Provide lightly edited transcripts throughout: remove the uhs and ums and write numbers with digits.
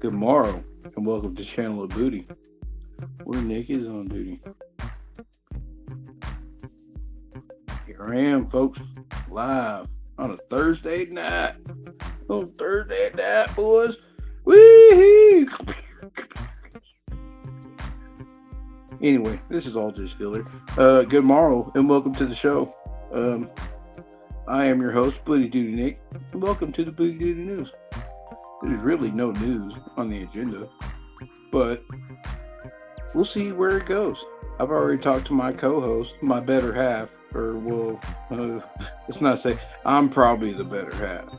Good morrow, and welcome to Channel of Booty, where Nick is on duty. Here I am, folks, live on a Thursday night. On Thursday night, boys. Wee! Anyway, this is all just filler. Good morrow, and welcome to the show. I am your host, BootyDuty Nick, and welcome to the BootyDuty News. There's really no news on the agenda, but we'll see where it goes. I've already talked to my co-host, my better half, let's not say I'm probably the better half.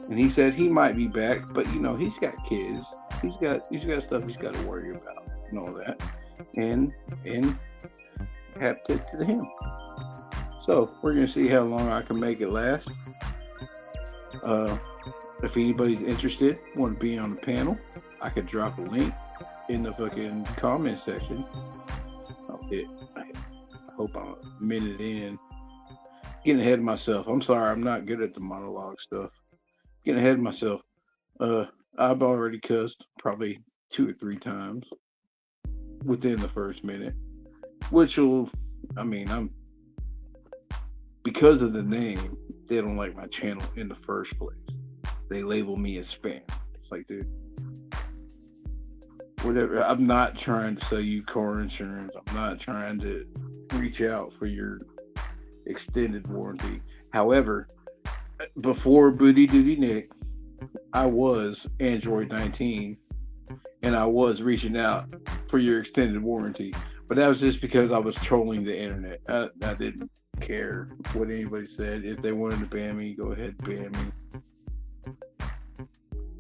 And he said he might be back, but he's got kids, he's got stuff he's got to worry about and all that, and have to him. So we're gonna see how long I can make it last. If anybody's interested, want to be on the panel, I could drop a link in the fucking comment section. I hope I'm a minute in. Getting ahead of myself. I'm sorry, I'm not good at the monologue stuff. Getting ahead of myself. I've already cussed probably 2 or 3 times within the first minute, I'm because of the name, they don't like my channel in the first place. They label me as spam. It's like, dude, whatever. I'm not trying to sell you car insurance. I'm not trying to reach out for your extended warranty. However, before BootyDuty Nick, I was Android 19, and I was reaching out for your extended warranty. But that was just because I was trolling the internet. I didn't care what anybody said. If they wanted to ban me, go ahead and ban me.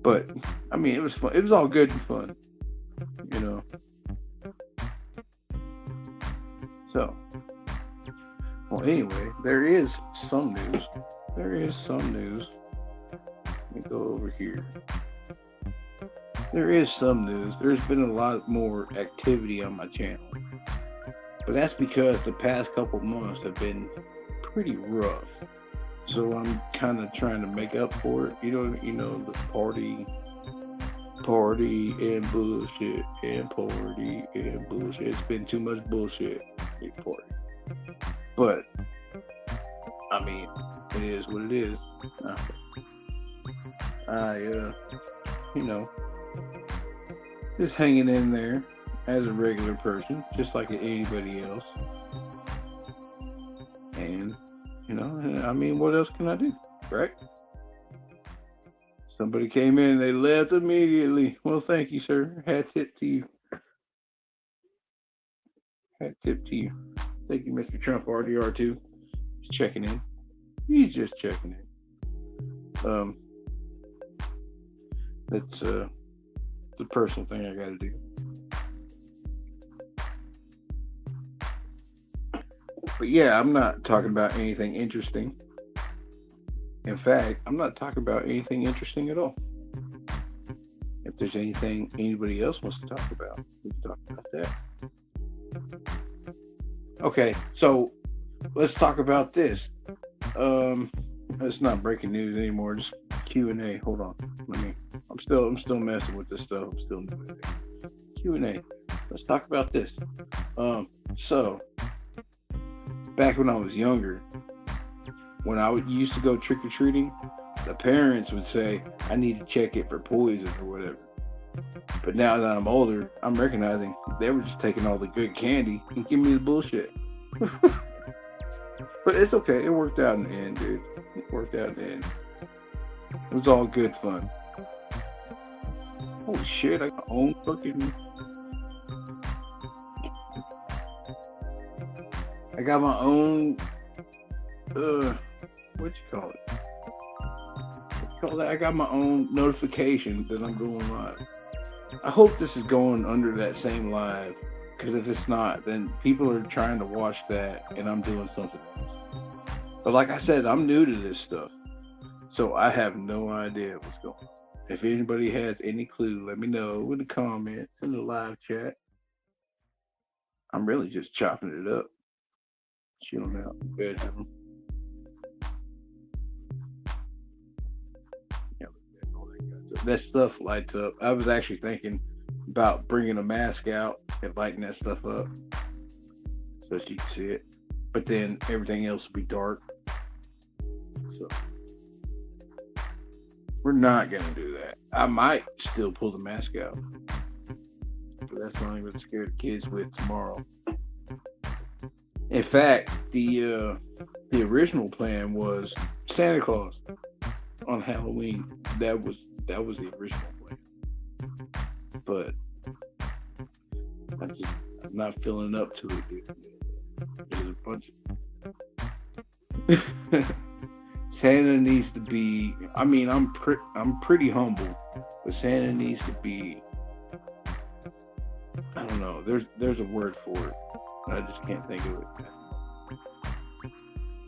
But it was fun. It was all good and fun, So, well, anyway, there is some news. Let me go over here. There is some news. There's been a lot more activity on my channel, but that's because the past couple months have been pretty rough. So I'm kind of trying to make up for it. The party and bullshit and party and bullshit. It's been too much bullshit. Big party. But it is what it is. Just hanging in there as a regular person, just like anybody else. And what else can I do, right? Somebody came in, they left immediately. Well, thank you, sir. Hat tip to you. Thank you, Mr. Trump RDR2. Just checking in. He's just checking in. That's the personal thing I gotta do. But yeah, I'm not talking about anything interesting. In fact, I'm not talking about anything interesting at all. If there's anything anybody else wants to talk about, we can talk about that. Okay, so let's talk about this. It's not breaking news anymore, just Q&A. Hold on. I'm still messing with this stuff. I'm still new at it. Q&A. Let's talk about this. So back when I was younger, when I used to go trick-or-treating, the parents would say, I need to check it for poison or whatever. But now that I'm older, I'm recognizing they were just taking all the good candy and giving me the bullshit. But it's okay. It worked out in the end, dude. It worked out in the end. It was all good fun. Holy shit, I got my own fucking... I got my own... what you call it? I got my own notification that I'm going live. I hope this is going under that same live, because if it's not, then people are trying to watch that and I'm doing something else. But like I said, I'm new to this stuff, so I have no idea what's going on. If anybody has any clue, let me know in the comments, in the live chat. I'm really just chopping it up, chilling out in the bedroom. that stuff lights up. I was actually thinking about bringing a mask out and lighting that stuff up so that you can see it. But then everything else will be dark. So we're not gonna do that. I might still pull the mask out, but that's what I'm gonna scare the kids with tomorrow. In fact, the original plan was Santa Claus on Halloween. That was the original plan. But I'm not feeling up to it, dude. There's a bunch of Santa needs to be. I mean, I'm pretty humble, but Santa needs to be. I don't know. There's a word for it. I just can't think of it.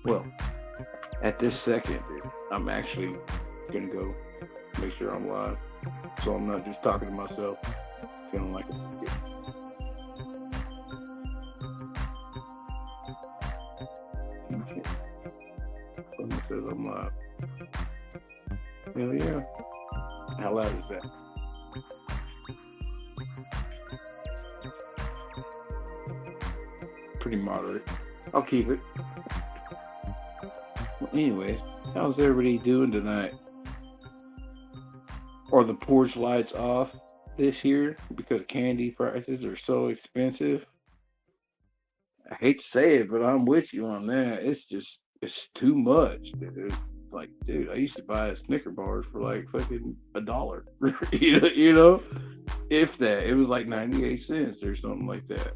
Well, at this second, dude, I'm actually gonna go make sure I'm live, so I'm not just talking to myself, feeling like a kid. Okay. Someone says I'm live. Hell yeah. How loud is that? Pretty moderate. I'll keep it. Well, anyways, how's everybody doing tonight? Are the porch lights off this year because candy prices are so expensive? I hate to say it, but I'm with you on that. It's too much, dude. Like, dude, I used to buy a Snicker bars for like fucking $1. you know, if that. It was like 98 cents or something like that.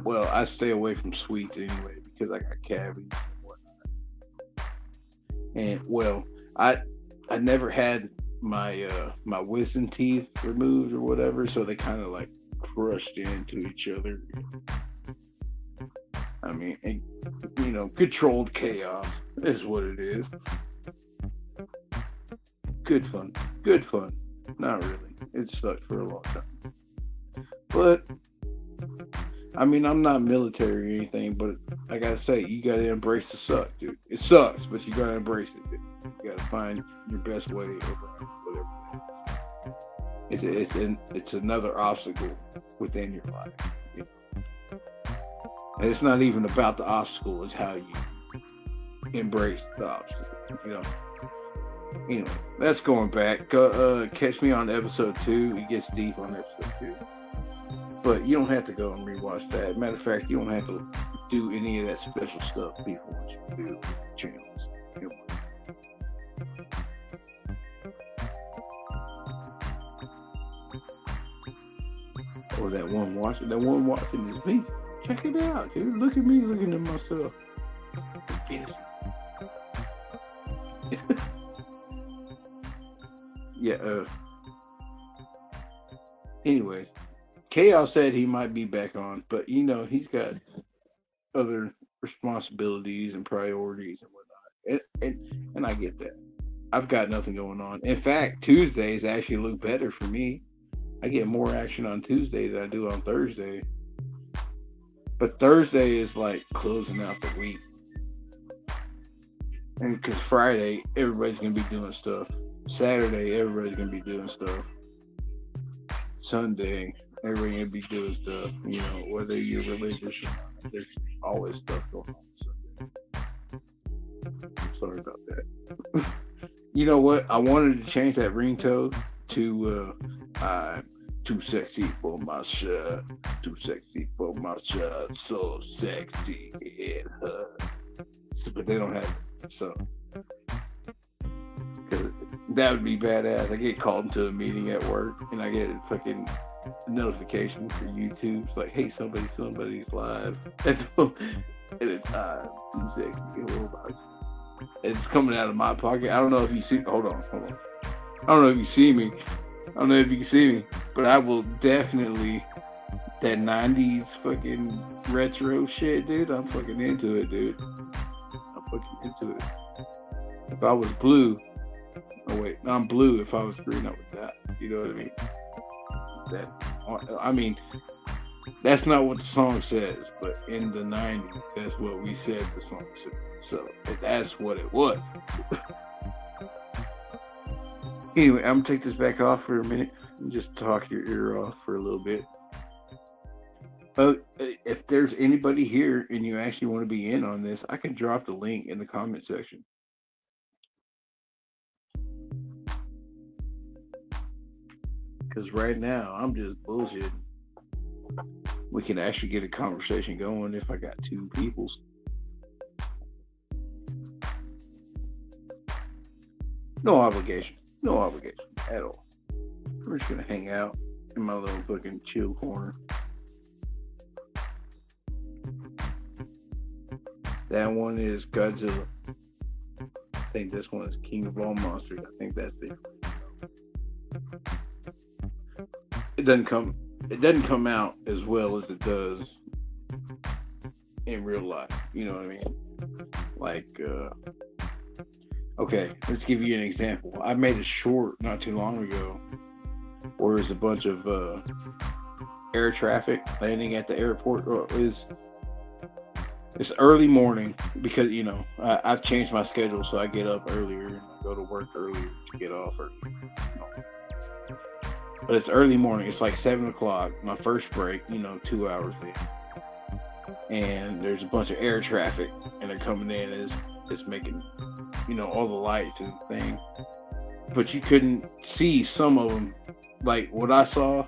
Well, I stay away from sweets anyway because I got cavities and whatnot. And well, I never had my my wisdom teeth removed or whatever, so they kind of like crushed into each other. I mean, and, controlled chaos is what it is. Good fun. Not really. It sucked for a long time. But I mean, I'm not military or anything, but I gotta say, you gotta embrace the suck, dude. It sucks, but you gotta embrace it, dude. You gotta find your best way over whatever. It's another obstacle within your life. You know? And it's not even about the obstacle; it's how you embrace the obstacle. You know. Anyway, that's going back. Catch me on episode 2. It gets deep on episode 2. But you don't have to go and rewatch that. Matter of fact, you don't have to do any of that special stuff people want you to do with the channels. Or that one watching is me. Check it out, dude. Look at me looking at myself. Yeah, anyways. Chaos said he might be back on, but he's got other responsibilities and priorities and whatnot. And I get that. I've got nothing going on. In fact, Tuesdays actually look better for me. I get more action on Tuesday than I do on Thursday. But Thursday is like closing out the week. And because Friday, everybody's going to be doing stuff. Saturday, everybody's going to be doing stuff. Sunday, everybody gonna be doing stuff, whether you're religious or not. There's always stuff going on Sunday. Sorry about that. You know what? I wanted to change that ringtone to I'm too sexy for my shirt. Too sexy for my shirt. So sexy in her. But they don't have it. So that would be badass. I get called into a meeting at work and I get a fucking notification for YouTube. It's like, hey, somebody's live. And it's too sexy. It's coming out of my pocket. I don't know if you see. Hold on. I don't know if you see me. I don't know if you can see me, but I will definitely that 90s fucking retro shit, dude. I'm fucking into it, dude. I'm fucking into it. If I was blue. Oh wait, I'm blue. If I was green, I would die. You know what I mean? That's not what the song says, but in the 90s, that's what we said the song said. So that's what it was. Anyway, I'm gonna take this back off for a minute and just talk your ear off for a little bit. If there's anybody here and you actually want to be in on this, I can drop the link in the comment section. Because right now I'm just bullshitting. We can actually get a conversation going if I got two peoples. No obligation. No obligation at all. We're just gonna hang out in my little fucking chill corner. That one is Godzilla. I think this one is King of All Monsters. I think that's it. It doesn't come out as well as it does in real life. You know what I mean? Like, okay, let's give you an example. I made a short not too long ago where there's a bunch of air traffic landing at the airport. It's early morning because, you know, I've changed my schedule, so I get up earlier and go to work earlier to get off early. But it's early morning. It's like 7 o'clock. My first break, 2 hours in. And there's a bunch of air traffic, and they're coming in. It's making, all the lights and thing. But you couldn't see some of them. Like what I saw,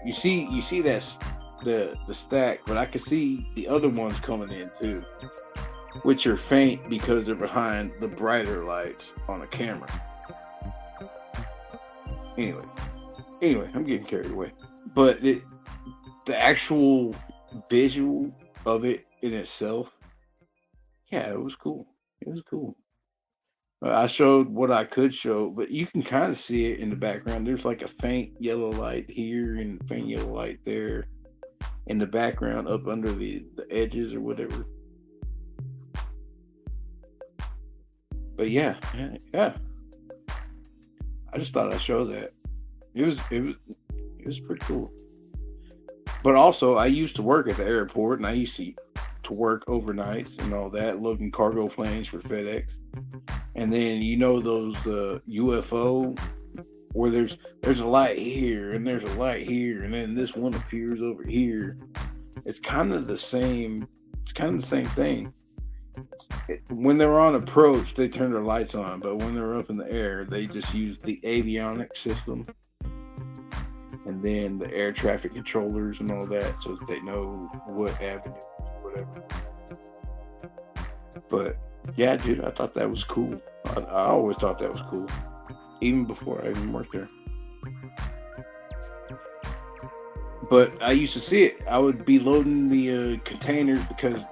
you see that's the stack, but I could see the other ones coming in too, which are faint because they're behind the brighter lights on a camera. Anyway, I'm getting carried away. But the actual visual of it in itself, yeah, it was cool. I showed what I could show, but you can kind of see it in the background. There's like a faint yellow light here and a faint yellow light there in the background up under the edges or whatever. But yeah. I just thought I'd show that. It was pretty cool. But also, I used to work at the airport, and I used to work overnights and all that, loading cargo planes for FedEx. And then those UFO where there's a light here and there's a light here, and then this one appears over here. It's kind of the same. It's kind of the same thing. When they're on approach, they turn their lights on, but when they're up in the air, they just use the avionics system, and then the air traffic controllers and all that, so that they know what avenue, whatever. But yeah, dude, I thought that was cool. I always thought that was cool, even before I even worked there. But I used to see it. I would be loading the containers because,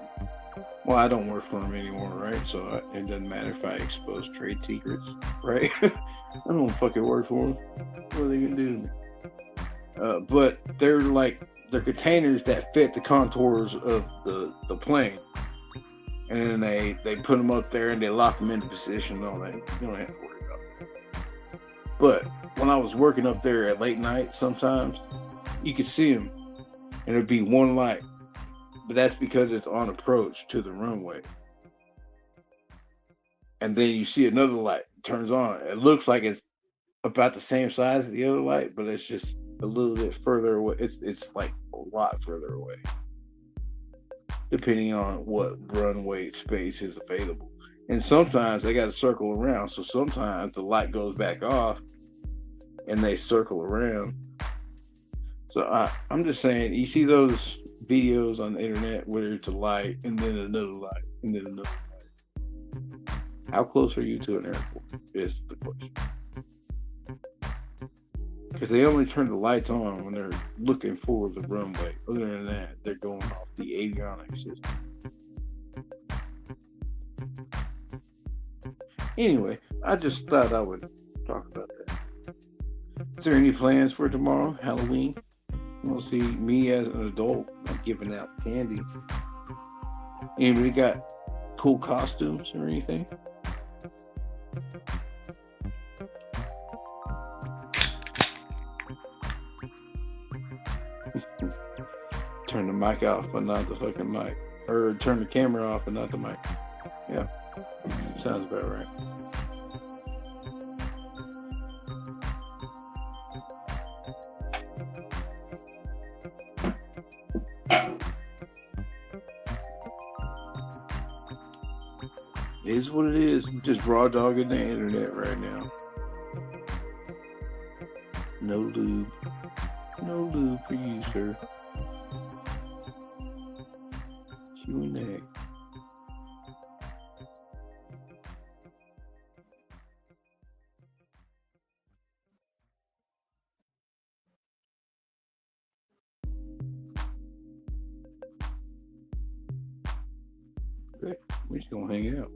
well, I don't work for them anymore, right? So it doesn't matter if I expose trade secrets, right? I don't fucking work for them. What are they gonna do to me? But they're containers that fit the contours of the plane, and then they put them up there and they lock them into position and all that. You don't have to worry about that. But when I was working up there at late night, sometimes you could see them, and it'd be one light. But that's because it's on approach to the runway. And then you see another light turns on. It looks like it's about the same size as the other light, but it's just a little bit further away. It's like a lot further away, depending on what runway space is available. And sometimes they got to circle around. So sometimes the light goes back off and they circle around. So I'm just saying, you see those videos on the internet where it's a light and then another light and then another light. How close are you to an airport is the question. Because they only turn the lights on when they're looking for the runway. Other than that, they're going off the avionics system. Anyway, I just thought I would talk about that. Is there any plans for tomorrow, Halloween? You want to see me as an adult? I'm giving out candy. Anybody got cool costumes or anything? Turn the mic off, but not the fucking mic. Or turn the camera off, but not the mic. Yeah, sounds about right. Is what it is. Just raw dogging the internet right now. No lube. No lube for you, sir. Q&A. Okay, we're just gonna hang out.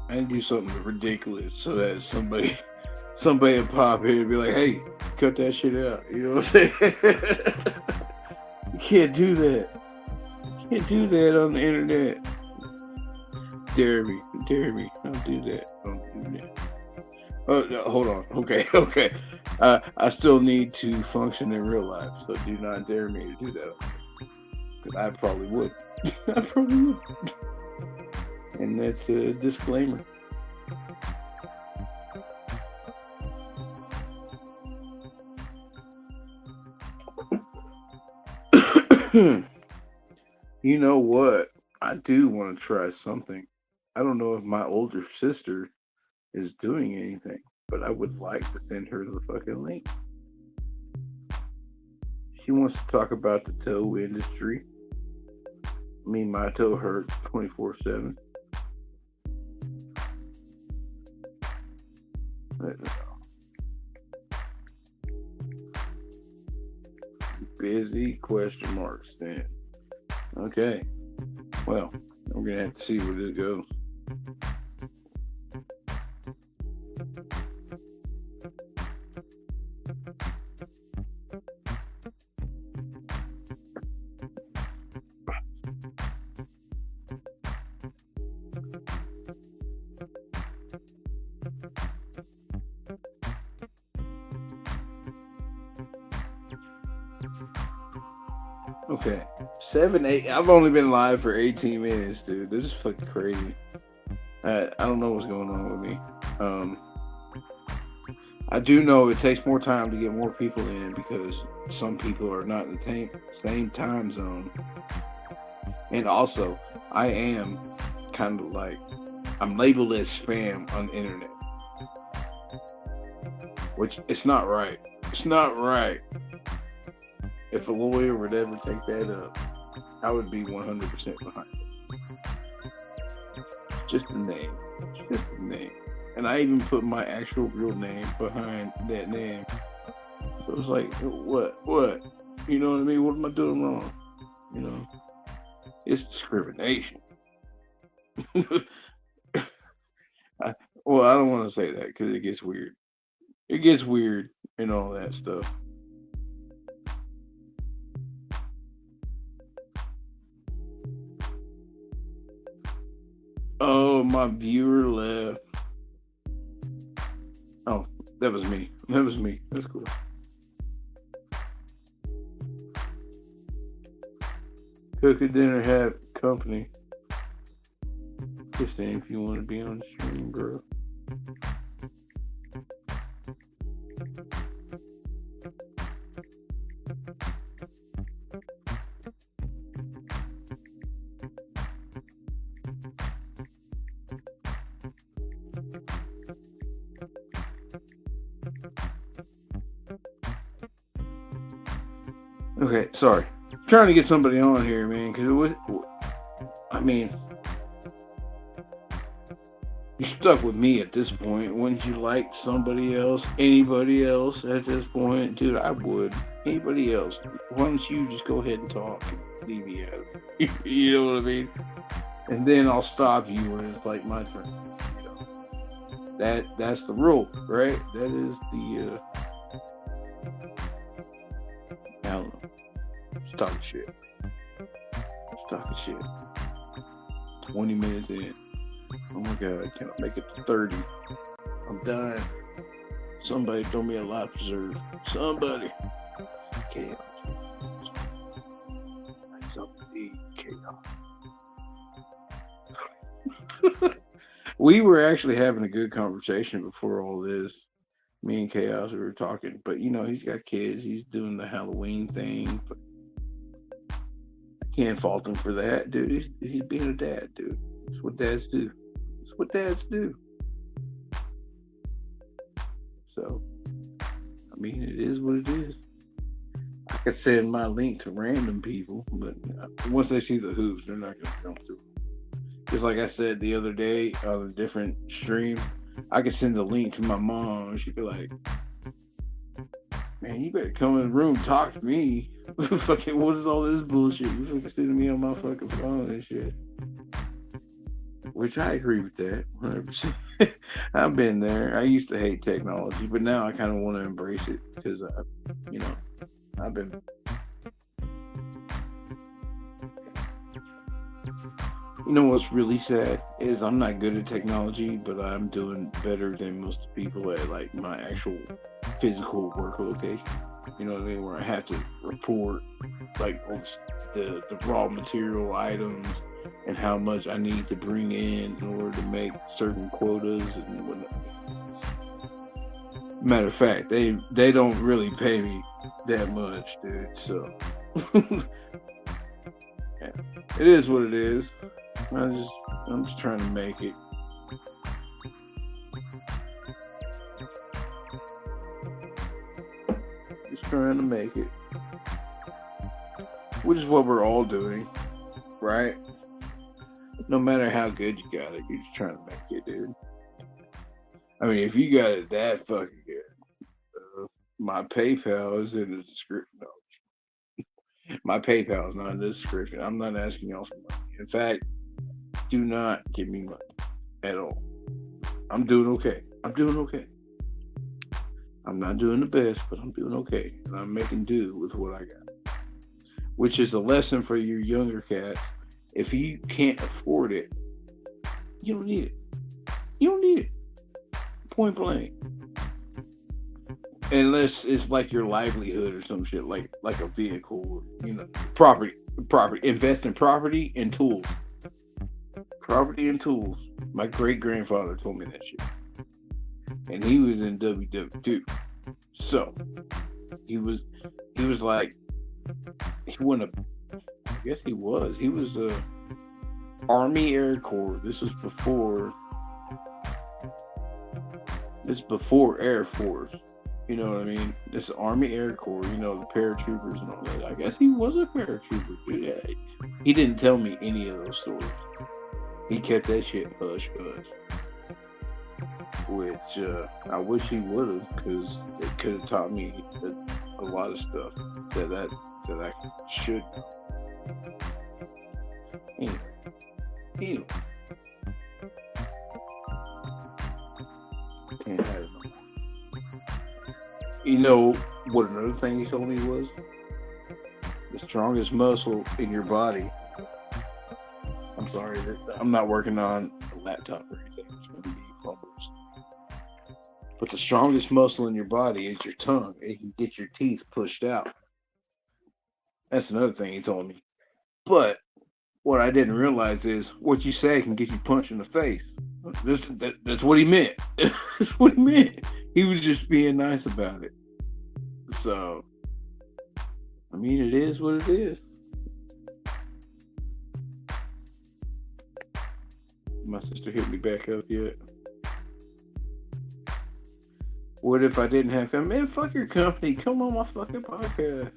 I do something ridiculous so that somebody will pop in and be like, hey, cut that shit out. You know what I'm saying? You can't do that. You can't do that on the internet. Dare me. Don't do that on the internet. Oh, no, hold on. Okay. I still need to function in real life, so do not dare me to do that. Because I probably would. And that's a disclaimer. You know what? I do want to try something. I don't know if my older sister is doing anything, but I would like to send her the fucking link. She wants to talk about the toe industry. I mean, my toe hurts 24/7. Busy question marks then. Okay. Well, we're gonna have to see where this goes. Okay, 8. I've only been live for 18 minutes, dude. This is fucking crazy. I don't know what's going on with me. I do know it takes more time to get more people in because some people are not in the same time zone. And also, I am kind of like, I'm labeled as spam on the internet. Which, it's not right. It's not right. If a lawyer would ever take that up, I would be 100% behind it. Just the name. And I even put my actual real name behind that name. So it's like, what? You know what I mean? What am I doing wrong? You know? It's discrimination. I don't want to say that because it gets weird. It gets weird and all that stuff. Oh, my viewer left. Oh, that was me. That's cool. Cook a dinner, have company. Just saying if you want to be on the stream, bro. Okay, sorry. I'm trying to get somebody on here, man, because it was, I mean, you're stuck with me at this point. Wouldn't you like somebody else, anybody else at this point? Dude, I would. Anybody else? Why don't you just go ahead and talk and leave me out of it? You know what I mean? And then I'll stop you when it's like my turn. You know, that's the rule, right? That is the I don't know. Just talking shit. Just talking shit. 20 minutes in. Oh my god, can I make it to 30? I'm dying. Somebody throw me a life preserve. Somebody. Chaos. Somebody. Chaos. We were actually having a good conversation before all this. Me and Chaos, we were talking, but you know, he's got kids. He's doing the Halloween thing. But I can't fault him for that, dude. He's being a dad, dude. That's what dads do. That's what dads do. So, I mean, it is what it is. I could send my link to random people, but once they see the hoops, they're not going to jump through. Just like I said the other day on a different stream, I could send the link to my mom, and she'd be like, "Man, you better come in the room, talk to me. Fucking, what is all this bullshit? You fucking sending me on my fucking phone and shit." Which I agree with that 100%. I've been there. I used to hate technology, but now I kind of want to embrace it because I've been. You know what's really sad is I'm not good at technology, but I'm doing better than most people at like my actual physical work location. You know what I mean? Where I have to report like all the raw material items and how much I need to bring in order to make certain quotas and whatnot. Matter of fact, they don't really pay me that much, dude. So yeah, it is what it is. I'm just trying to make it. Just trying to make it. Which is what we're all doing, right? No matter how good you got it, you're just trying to make it, dude. I mean, if you got it that fucking good, my PayPal is in the description. No, my PayPal is not in the description. I'm not asking y'all for money. In fact, do not give me money at all. I'm doing okay. I'm not doing the best, but I'm doing okay. And I'm making do with what I got. Which is a lesson for your younger cats. If you can't afford it, you don't need it. Point blank. Unless it's like your livelihood or some shit, like a vehicle, property. Invest in property and tools. Property and tools. My great grandfather told me that shit, and he was in WW2. So he was like, he wasn't I guess he was. He was Army Air Corps. This was before Air Force. You know what I mean? This Army Air Corps, the paratroopers and all that. I guess he was a paratrooper. Yeah. He didn't tell me any of those stories. He kept that shit hush. Which I wish he would have, because it could have taught me a lot of stuff that I should know. Anyway. Can't have it no more. You know what another thing he told me was? The strongest muscle in your body. I'm sorry, I'm not working on a laptop or anything. It's going to be fumbles. But the strongest muscle in your body is your tongue. It can get your teeth pushed out. That's another thing he told me. But what I didn't realize is what you say can get you punched in the face. That's what he meant. That's what he meant. He was just being nice about it. So, I mean, it is what it is. My sister hit me back up yet. What if I didn't have company? Man, fuck your company. Come on my fucking podcast.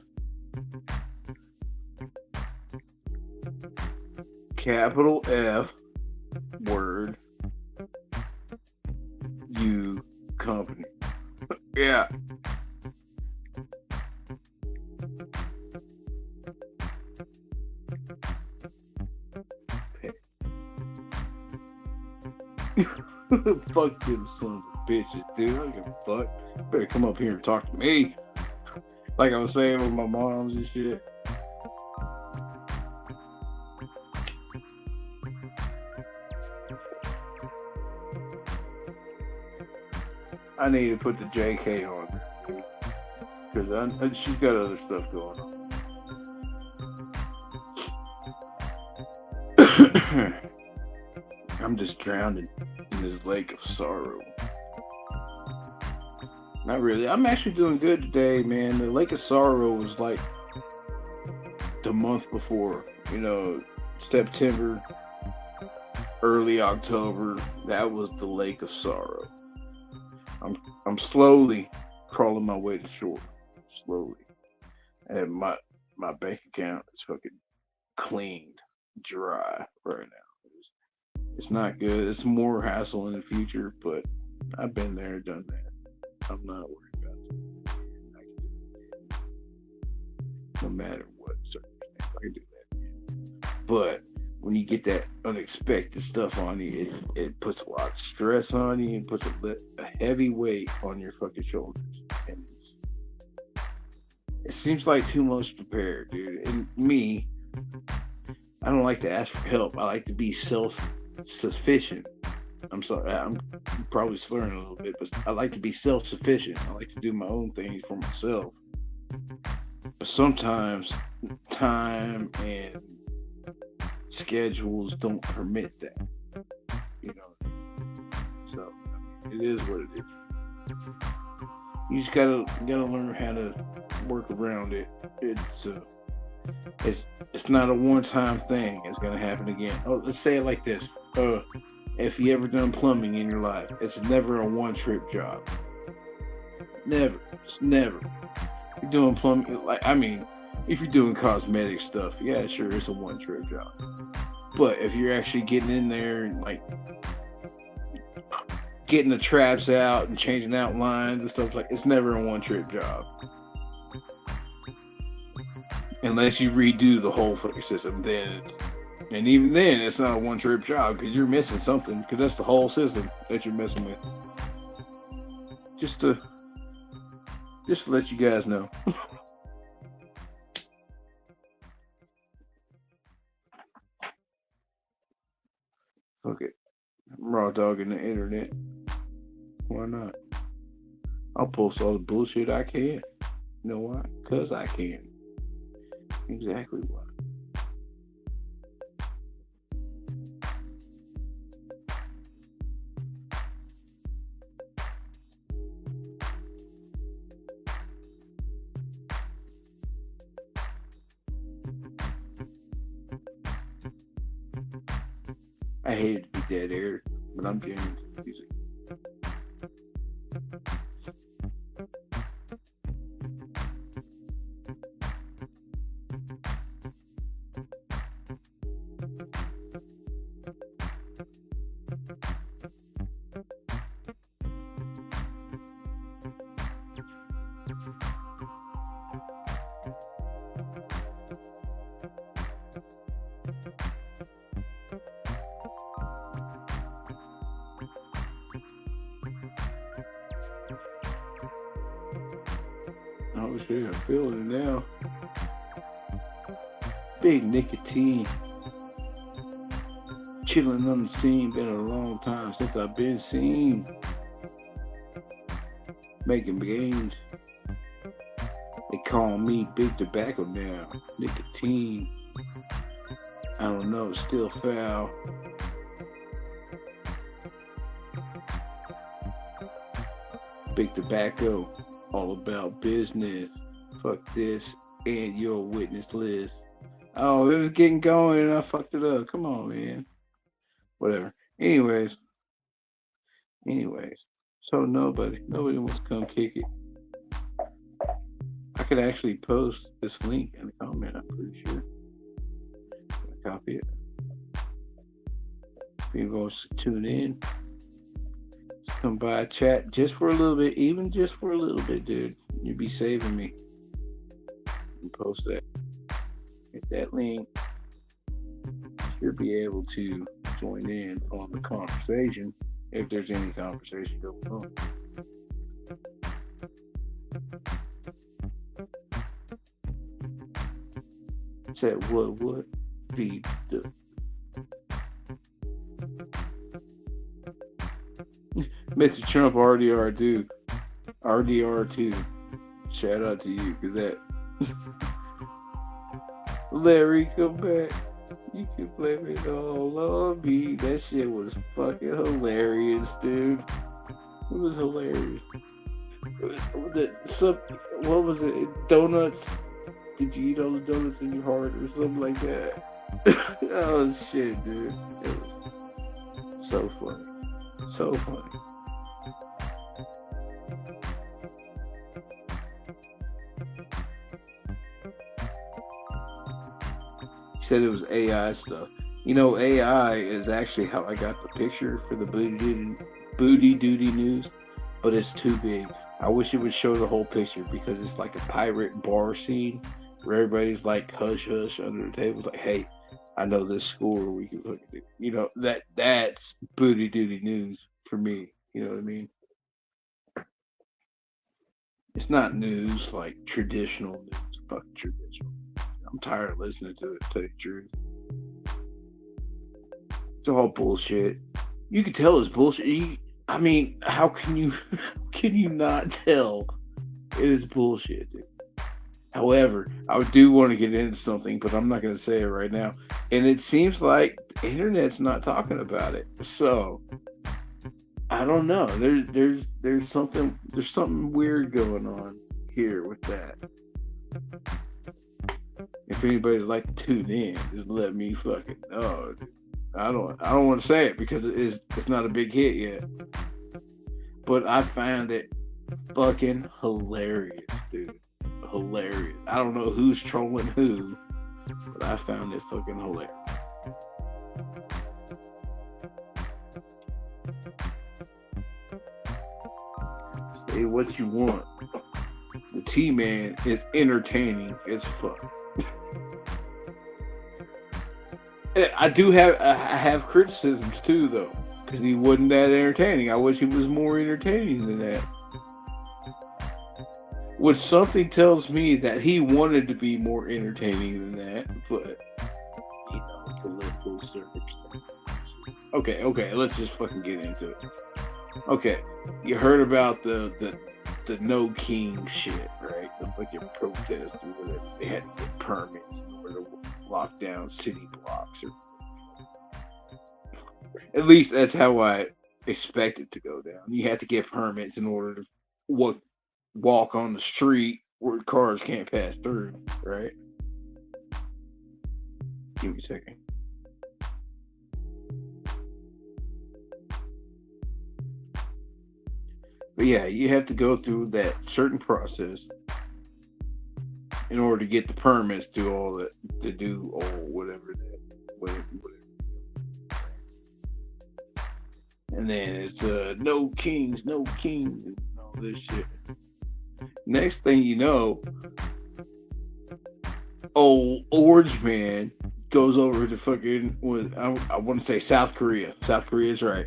Capital F word. You company. Yeah. Fuck them sons of bitches, dude. I don't give a fuck. Better come up here and talk to me. Like I was saying with my moms and shit. I need to put the JK on her. Because she's got other stuff going on. I'm just drowning in this lake of sorrow. Not really. I'm actually doing good today, man. The lake of sorrow was like the month before. You know, September, early October. That was the lake of sorrow. I'm slowly crawling my way to shore. Slowly. And my bank account is fucking cleaned dry right now. It's not good. It's more hassle in the future, but I've been there, done that. I'm not worried about it. I can do it. No matter what circumstance, I can do that. But when you get that unexpected stuff on you, it puts a lot of stress on you and puts a heavy weight on your fucking shoulders. And it seems like too much to bear, dude. And me, I don't like to ask for help. I like to be self-sufficient. I'm sorry, I'm probably slurring a little bit, but I like to be self-sufficient. I like to do my own things for myself. But sometimes time and schedules don't permit that. You know. So it is what it is. You just gotta learn how to work around it. It's not a one-time thing. It's gonna happen again. Oh, let's say it like this. If you ever done plumbing in your life, it's never a one-trip job. Never. It's never. You're doing plumbing, if you're doing cosmetic stuff, yeah, sure, it's a one-trip job. But if you're actually getting in there and getting the traps out and changing out lines and stuff it's never a one-trip job. Unless you redo the whole fucking system, and even then, it's not a one-trip job because you're missing something. Because that's the whole system that you're messing with. Just to let you guys know. Fuck it, I'm raw dogging the internet. Why not? I'll post all the bullshit I can. You know why? Because I can. Exactly why. I hate it to be dead air, but I'm getting into music. Oh shit, I'm feeling it now. Big nicotine. Chilling on the scene. Been a long time since I've been seen. Making games. They call me Big Tobacco now. Nicotine. I don't know, still foul. Big Tobacco. All about business. Fuck this and your witness list. Oh, it was getting going and I fucked it up. Come on, man. Whatever. Anyways. So nobody wants to come kick it. I could actually post this link in the comment, I'm pretty sure. Copy it. If you guys tune in, come by, chat just for a little bit, even just for a little bit, dude. You'd be saving me. And post that. Hit that link. You'll be able to join in on the conversation. if there's any conversation going on. Said what feed the Mr. Trump RDR2. RDR2. Shout out to you, because that Larry, come back. You can blame it all on me. That shit was fucking hilarious, dude. It was hilarious. What was it? Donuts? Did you eat all the donuts in your heart or something like that? Oh shit, dude. It was so funny. So funny. He said it was AI stuff. You know, AI is actually how I got the picture for the BootyDuty news, but it's too big. I wish it would show the whole picture, because it's like a pirate bar scene where everybody's like hush hush under the table, like, hey, I know this score, we can look at it. You know, that's BootyDuty news for me. You know what I mean? It's not news like traditional news. Fuck traditional. I'm tired of listening to it, to tell you the truth. It's all bullshit. You can tell it's bullshit. I mean, how can you not tell it is bullshit, dude? However, I do want to get into something, but I'm not going to say it right now. And it seems like the internet's not talking about it. So I don't know. There's something weird going on here with that. If anybody'd like to tune in, just let me fucking know. I don't want to say it because it's not a big hit yet. But I found it fucking hilarious, dude. Hilarious. I don't know who's trolling who, but I found it fucking hilarious. Say what you want. The T-Man is entertaining as fuck. I have criticisms too, though, because he wasn't that entertaining. I wish he was more entertaining than that. Which something tells me that he wanted to be more entertaining than that, but you know, political circumstances. Okay, let's just fucking get into it. Okay, you heard about the no king shit, right? The fucking protest or whatever. They had to get permits in order to lock down city blocks, or at least that's how I expect it to go down. You have to get permits in order to walk on the street where cars can't pass through, right? Give me a second. But yeah, you have to go through that certain process in order to get the permits to all that, to do all whatever. And then it's no kings, and all this shit. Next thing you know, old Orange Man goes over to fucking, I want to say South Korea. South Korea's right,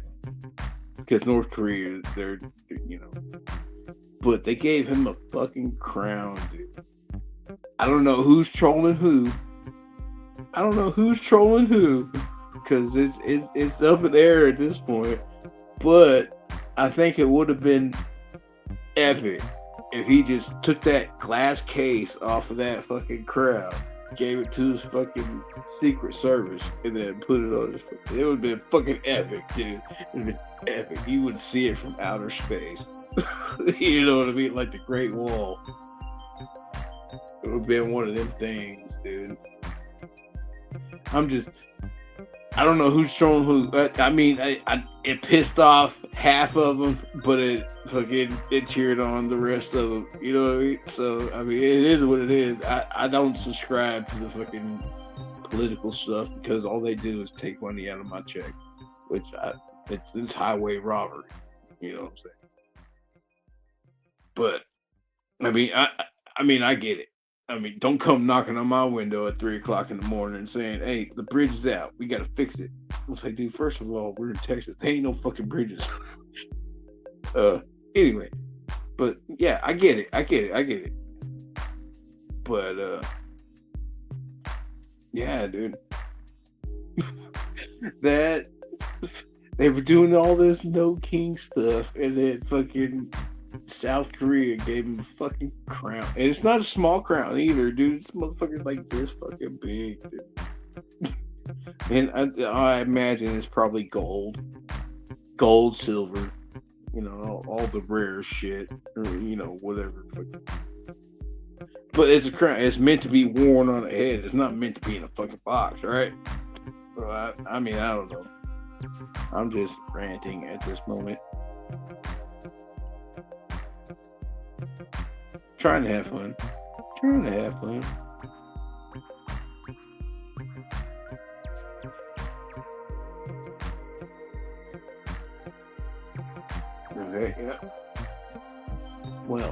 because North Korea, they're, you know, but they gave him a fucking crown, dude. I don't know who's trolling who. Because it's up in the air at this point. But I think it would have been epic if he just took that glass case off of that fucking crown, gave it to his fucking Secret Service, and then put it on his. It would have been fucking epic, dude. It would have been epic. You would see it from outer space. You know what I mean? Like the Great Wall. It would have been one of them things, dude. I don't know who's trolling who. I mean, it pissed off half of them, but it cheered on the rest of them. You know what I mean? So, I mean, it is what it is. I don't subscribe to the fucking political stuff, because all they do is take money out of my check, which it's highway robbery. You know what I'm saying? But I mean, I get it. I mean, don't come knocking on my window at 3 o'clock in the morning and saying, "Hey, the bridge is out. We got to fix it." was like, dude, first of all, we're in Texas. There ain't no fucking bridges. Anyway, but yeah, I get it. But yeah, dude, that they were doing all this no king stuff, and then fucking South Korea gave him a fucking crown, and it's not a small crown either, dude. This motherfucker's like this fucking big, dude. And I imagine it's probably gold, silver, you know, all the rare shit, or you know, whatever. But it's a crown. It's meant to be worn on the head. It's not meant to be in a fucking box, right? So I mean, I don't know. I'm just ranting at this moment. Trying to have fun. Okay, yeah. Well,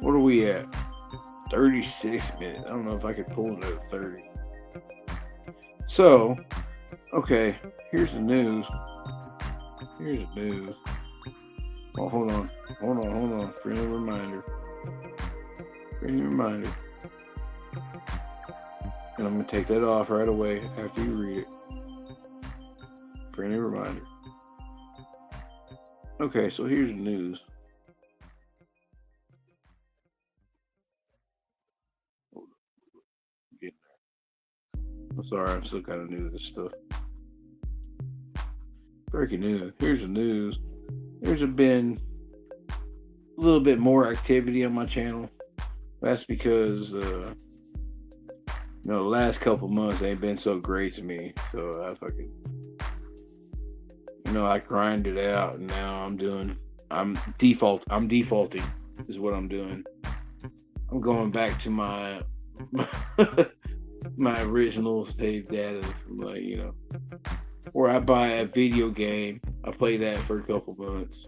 what are we at? 36 minutes. I don't know if I could pull it at 30. So, okay, here's the news. Oh, hold on. Friendly reminder. And I'm going to take that off right away after you read it. Friendly reminder. Okay, so here's the news. I'm sorry, I'm still kind of new to this stuff. Breaking news. Here's the news. There's been a little bit more activity on my channel. That's because, the last couple months ain't been so great to me. So I grinded out, and now I'm defaulting is what I'm doing. I'm going back to my my original save data from where I buy a video game, I play that for a couple months,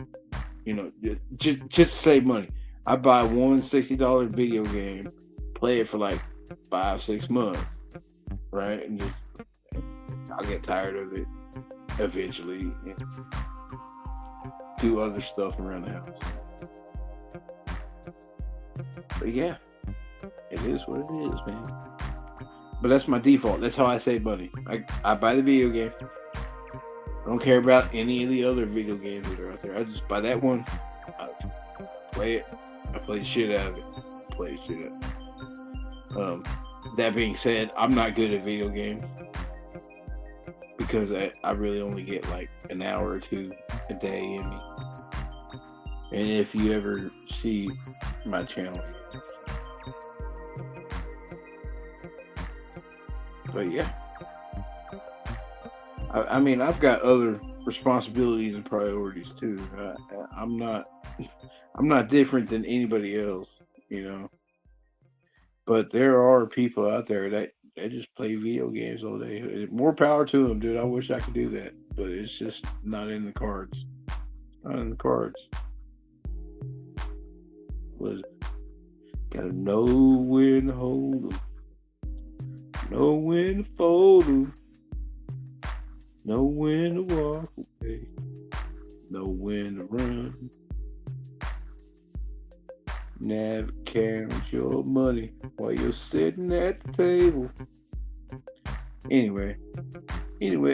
just to save money. I buy one $60 video game, play it for like 5-6 months, right? And I'll get tired of it eventually and do other stuff around the house. But yeah, it is what it is, man. But that's my default. That's how I save money. I buy the video game. I don't care about any of the other video games that are out there. I just buy that one. I play it. I play the shit out of it. That being said, I'm not good at video games because I really only get like an hour or two a day in me. And if you ever see my channel, but yeah, I mean, I've got other responsibilities and priorities too. I'm not different than anybody else, But there are people out there that just play video games all day. More power to them, dude. I wish I could do that, but it's just not in the cards. Was gotta know when to hold them, know when to fold them, know when to walk away, know when to run. Never count your money while you're sitting at the table. Anyway,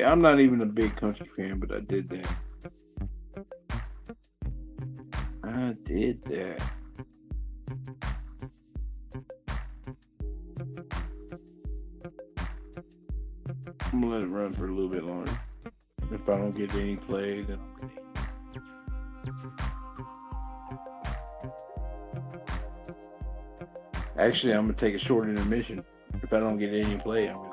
I'm not even a big country fan, but I did that. I'm gonna let it run for a little bit longer. If I don't get any play, then I'm gonna. Actually, I'm gonna take a short intermission. If I don't get any play, I'm gonna.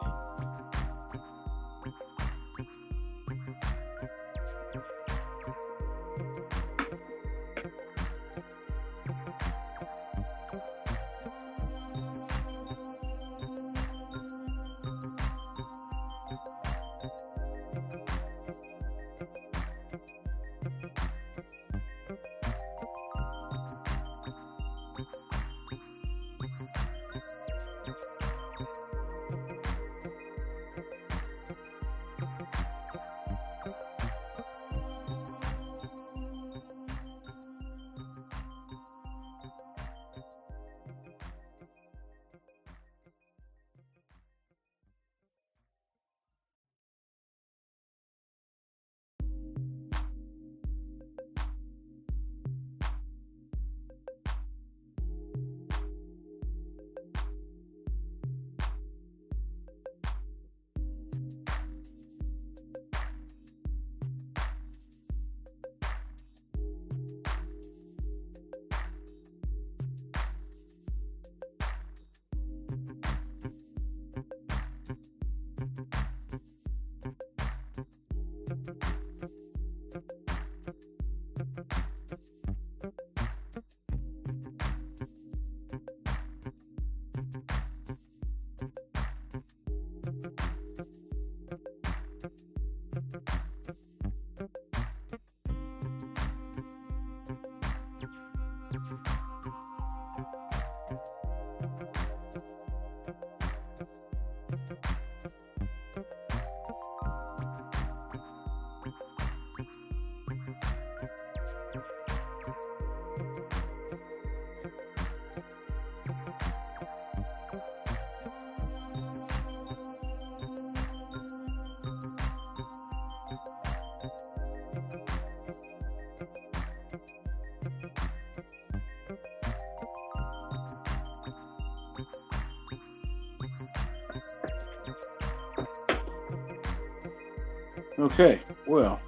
Okay, well,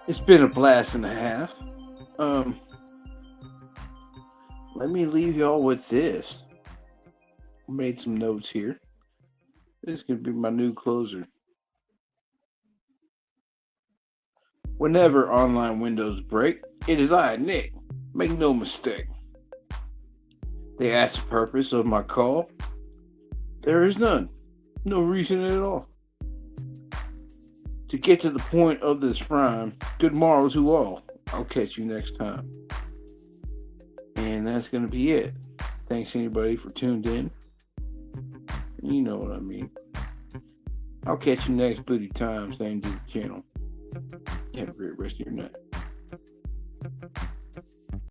it's been a blast and a half. Let me leave y'all with this. I made some notes here. This is gonna be my new closer. Whenever online windows break, it is I, Nick. Make no mistake. They ask the purpose of my call. There is none. No reason at all. To get to the point of this rhyme, good morrow to all. I'll catch you next time. And that's going to be it. Thanks anybody for tuned in. You know what I mean. I'll catch you next Booty Time, same to the channel. Have a great rest of your night.